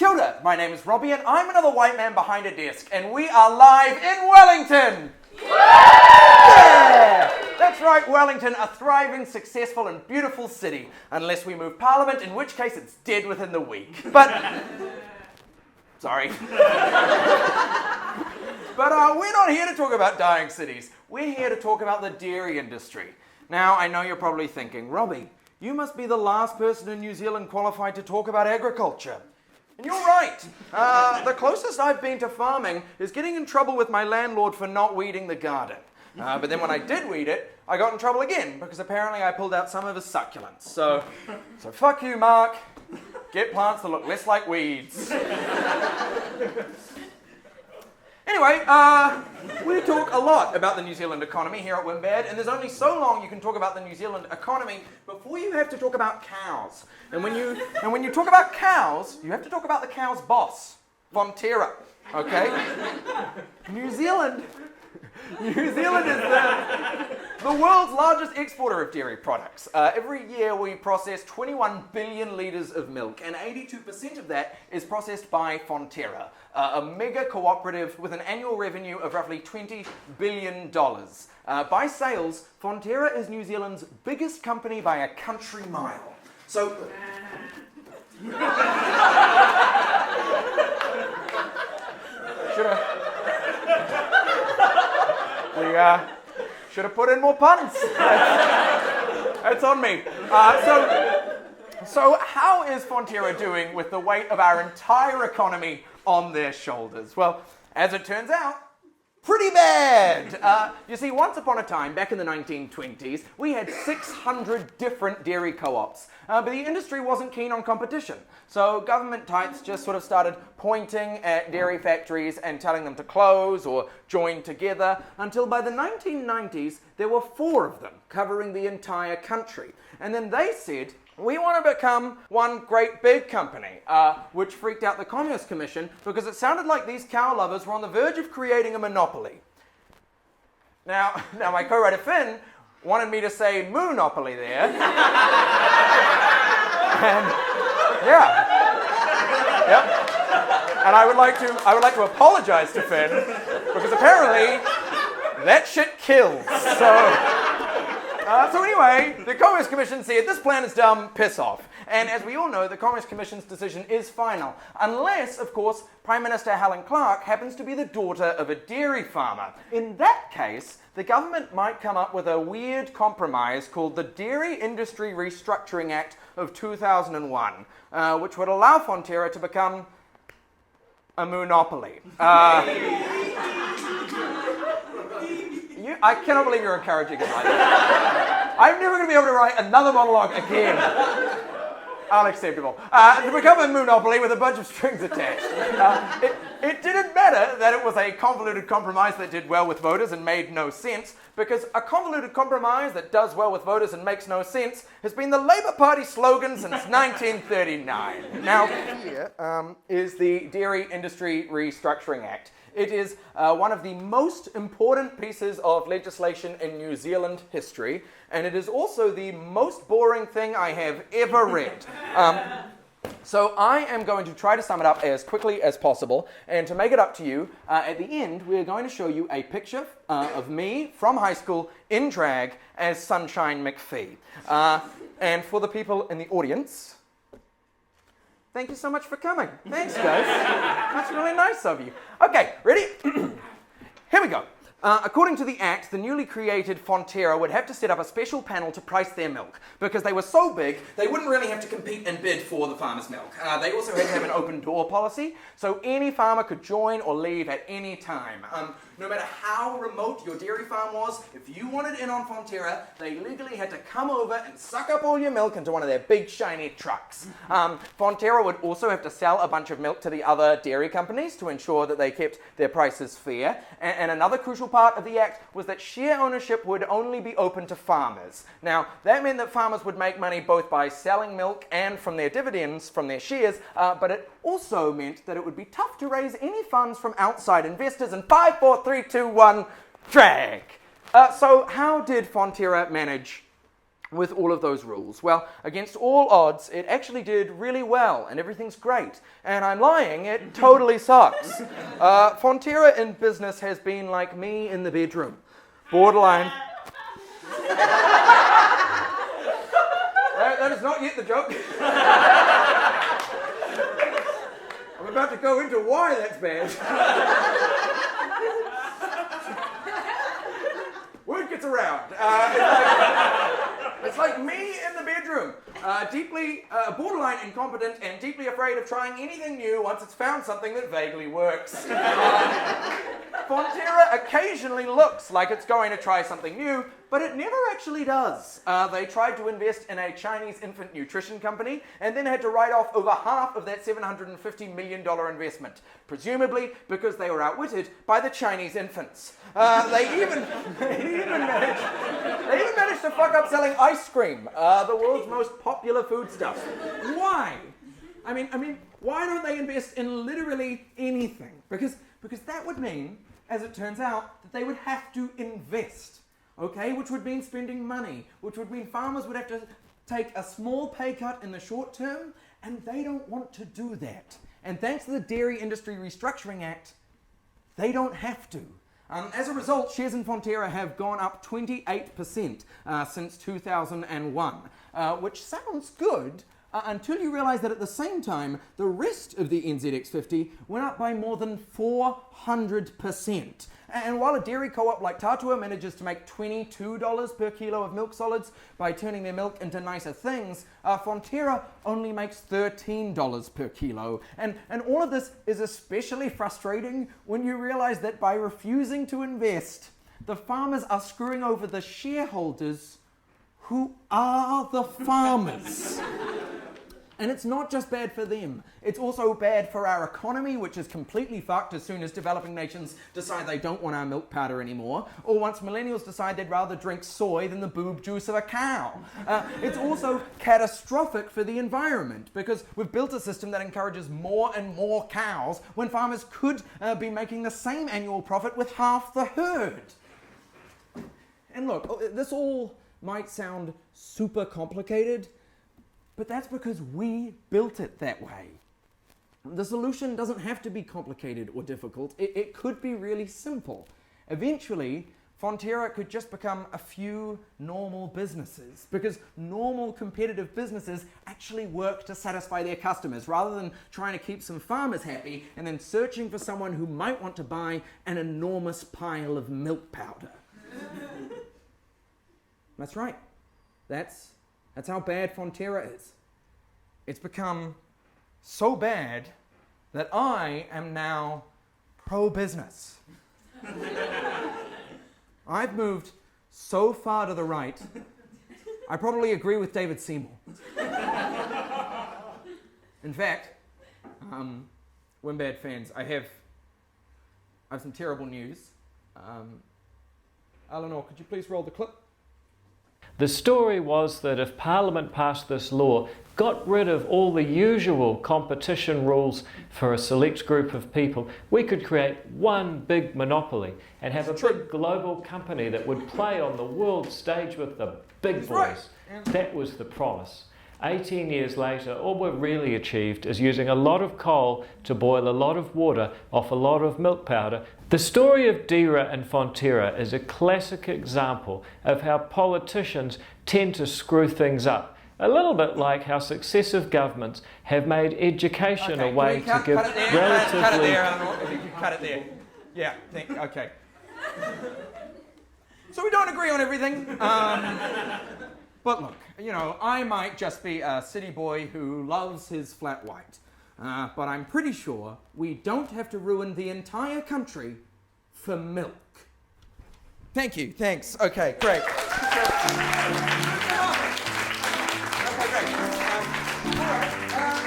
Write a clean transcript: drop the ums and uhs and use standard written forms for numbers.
Kia ora, my name is Robbie and I'm another white man behind a desk and we are live in Wellington! Yeah! That's right, Wellington, a thriving, successful and beautiful city. Unless we move Parliament, in which case it's dead within the week. But... sorry. But we're not here to talk about dying cities. We're here to talk about the dairy industry. Now, I know you're probably thinking, Robbie, you must be the last person in New Zealand qualified to talk about agriculture. And you're right. The closest I've been to farming is getting in trouble with my landlord for not weeding the garden. But then when I did weed it, I got in trouble again because apparently I pulled out some of his succulents. So fuck you, Mark. Get plants that look less like weeds. Anyway, we talk a lot about the New Zealand economy here at Wimbad, and there's only so long you can talk about the New Zealand economy before you have to talk about cows. And when you talk about cows, you have to talk about the cow's boss, Fonterra. Okay? New Zealand is the world's largest exporter of dairy products. Every year we process 21 billion litres of milk, and 82% of that is processed by Fonterra, a mega cooperative with an annual revenue of roughly $20 billion. By sales, Fonterra is New Zealand's biggest company by a country mile. So... should have put in more puns. That's on me. So how is Fonterra doing with the weight of our entire economy on their shoulders? Well, as it turns out, pretty bad. You see, once upon a time, back in the 1920s, we had 600 different dairy co-ops, but the industry wasn't keen on competition. So government types just sort of started pointing at dairy factories and telling them to close or join together, until by the 1990s, there were 4 of them covering the entire country. And then they said, we want to become one great big company, which freaked out the Commerce Commission because it sounded like these cow lovers were on the verge of creating a monopoly. Now my co-writer Finn wanted me to say monopoly there. And yeah. And I would like to apologize to Finn because apparently that shit kills. So anyway, the Commerce Commission said, this plan is dumb, piss off. And as we all know, the Commerce Commission's decision is final. Unless, of course, Prime Minister Helen Clark happens to be the daughter of a dairy farmer. In that case, the government might come up with a weird compromise called the Dairy Industry Restructuring Act of 2001, which would allow Fonterra to become a monopoly. I cannot believe you're encouraging it like that. I'm never going to be able to write another monologue again. Unacceptable. To become a monopoly with a bunch of strings attached. It didn't matter that it was a convoluted compromise that did well with voters and made no sense, because a convoluted compromise that does well with voters and makes no sense has been the Labour Party slogan since 1939. Now, here is the Dairy Industry Restructuring Act. It is one of the most important pieces of legislation in New Zealand history, and it is also the most boring thing I have ever read. So I am going to try to sum it up as quickly as possible, and to make it up to you, at the end we're going to show you a picture of me from high school in drag as Sunshine McPhee. And for the people in the audience, thank you so much for coming. Thanks, guys. That's really nice of you. Okay, ready? Here we go. According to the Act, the newly created Fonterra would have to set up a special panel to price their milk, because they were so big, they wouldn't really have to compete and bid for the farmer's milk. They also had to have an open door policy, so any farmer could join or leave at any time. No matter how remote your dairy farm was, if you wanted in on Fonterra, they legally had to come over and suck up all your milk into one of their big shiny trucks. Fonterra would also have to sell a bunch of milk to the other dairy companies to ensure that they kept their prices fair. And another crucial part of the Act was that share ownership would only be open to farmers. Now, that meant that farmers would make money both by selling milk and from their dividends from their shares, but it also meant that it would be tough to raise any funds from outside investors. And 5, 4, 3, 2, 1, drag. So how did Fonterra manage with all of those rules? Well, against all odds, it actually did really well, and everything's great. And I'm lying, it totally sucks. Fonterra in business has been like me in the bedroom. Borderline. That is not yet the joke. I'm about to go into why that's bad. Word gets around. It's like me in the bedroom. Deeply borderline incompetent and deeply afraid of trying anything new once it's found something that vaguely works. Fonterra occasionally looks like it's going to try something new, but it never actually does. They tried to invest in a Chinese infant nutrition company and then had to write off over half of that $750 million investment, presumably because they were outwitted by the Chinese infants. They even managed to fuck up selling ice cream, the world's most popular foodstuff. Why? I mean, why don't they invest in literally anything? Because that would mean, as it turns out, that they would have to invest. Okay, which would mean spending money, which would mean farmers would have to take a small pay cut in the short term, and they don't want to do that. And thanks to the Dairy Industry Restructuring Act, they don't have to. As a result, shares in Fonterra have gone up 28% since 2001, which sounds good until you realize that at the same time, the rest of the NZX50 went up by more than 400%. And while a dairy co-op like Tatua manages to make $22 per kilo of milk solids by turning their milk into nicer things, Fonterra only makes $13 per kilo. And all of this is especially frustrating when you realize that by refusing to invest, the farmers are screwing over the shareholders who are the farmers. And it's not just bad for them, it's also bad for our economy, which is completely fucked as soon as developing nations decide they don't want our milk powder anymore, or once millennials decide they'd rather drink soy than the boob juice of a cow. It's also catastrophic for the environment, because we've built a system that encourages more and more cows when farmers could be making the same annual profit with half the herd. And look, this all might sound super complicated, but that's because we built it that way. The solution doesn't have to be complicated or difficult. It could be really simple. Eventually, Fonterra could just become a few normal businesses, because normal competitive businesses actually work to satisfy their customers, rather than trying to keep some farmers happy and then searching for someone who might want to buy an enormous pile of milk powder. That's right. That's how bad Fonterra is. It's become so bad that I am now pro-business. I've moved so far to the right, I probably agree with David Seymour. In fact, Wimbad fans, I have some terrible news. Eleanor, could you please roll the clip? The story was that if Parliament passed this law, got rid of all the usual competition rules for a select group of people, we could create one big monopoly and have a big global company that would play on the world stage with the big boys. That was the promise. 18 years later, all we've really achieved is using a lot of coal to boil a lot of water off a lot of milk powder. The story of DIRA and Fonterra is a classic example of how politicians tend to screw things up. A little bit like how successive governments have made education a way to give relatively... Cut it there, if you could cut it there. Yeah, okay. So we don't agree on everything. But look, you know, I might just be a city boy who loves his flat white. But I'm pretty sure we don't have to ruin the entire country for milk. Thank you, thanks. Okay, great. Okay, great. All right.